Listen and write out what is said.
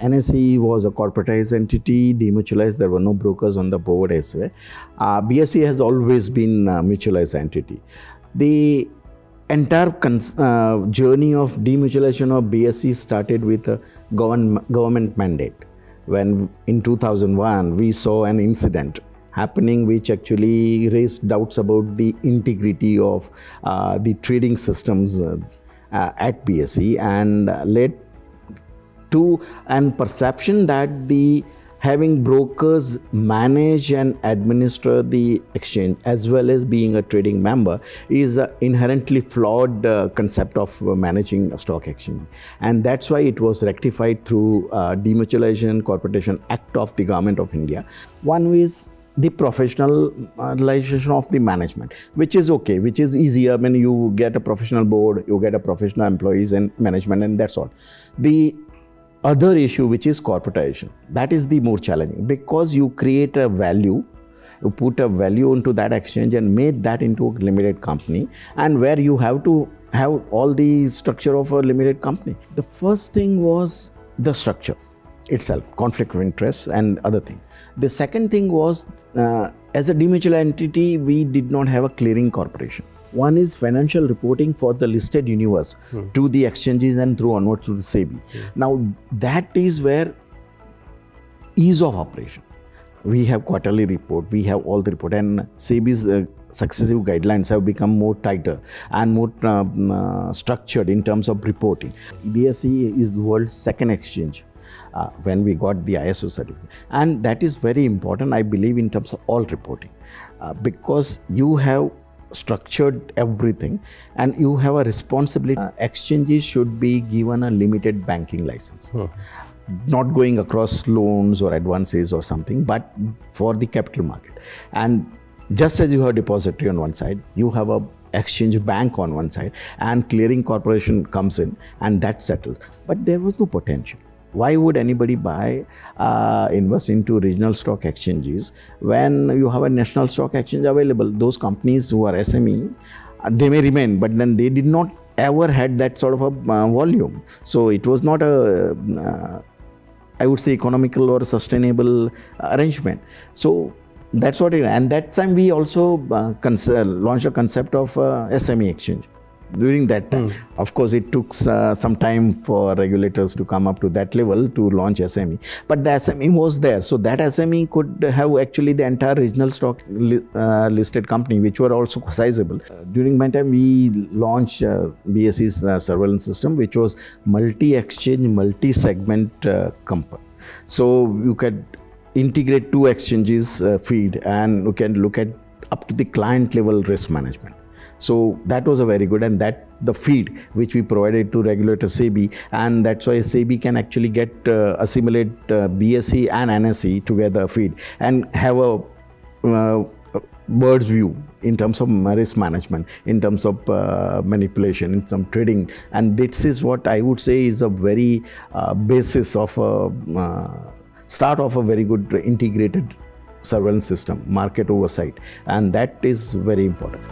NSE was a corporatized entity, demutualized. There were no brokers on the board as well. BSE has always been a mutualized entity. The entire journey of demutualization of BSE started with a government mandate. When in 2001 we saw an incident happening which actually raised doubts about the integrity of the trading systems at BSE and led to an perception that the having brokers manage and administer the exchange as well as being a trading member is an inherently flawed concept of managing a stock exchange. And that's why it was rectified through Demutualization Corporation Act of the Government of India. One is the professionalization of the management, which is okay, which is easier when you get a professional board, you get a professional employees and management, and that's all. The other issue, which is corporatization, that is the more challenging, because you create a value, you put a value into that exchange and made that into a limited company, and where you have to have all the structure of a limited company. The first thing was the structure itself, conflict of interest and other thing. The second thing was, as a demutual entity, we did not have a clearing corporation. One is financial reporting for the listed universe to the exchanges and through onwards to the SEBI. Now that is where ease of operation. We have quarterly report, we have all the report, and SEBI's successive guidelines have become more tighter and more structured in terms of reporting. BSE is the world's second exchange when we got the ISO certificate, and that is very important, I believe, in terms of all reporting, because you have structured everything and you have a responsibility. Exchanges should be given a limited banking license, not going across loans or advances or something, but for the capital market. And just as you have depository on one side, you have a exchange bank on one side, and clearing corporation comes in and that settles. But there was no potential. Why would anybody invest into regional stock exchanges when you have a national stock exchange available? Those companies who are SME, they may remain, but then they did not ever had that sort of a volume. So it was not a, I would say, economical or sustainable arrangement. So that's what it is. And that time we also launched a concept of SME exchange. During that time, of course, it took some time for regulators to come up to that level to launch SME. But the SME was there. So that SME could have actually the entire regional stock listed company, which were also sizable. During my time, we launched BSE's surveillance system, which was multi-exchange, multi-segment company. So you could integrate two exchanges feed, and you can look at up to the client level risk management. So that was a very good, and that the feed which we provided to regulator SEBI, and that's why SEBI can actually get assimilate BSE and NSE together feed and have a bird's view in terms of risk management, in terms of manipulation, in some trading. And this is what I would say is a very basis of start of a very good integrated surveillance system, market oversight, and that is very important.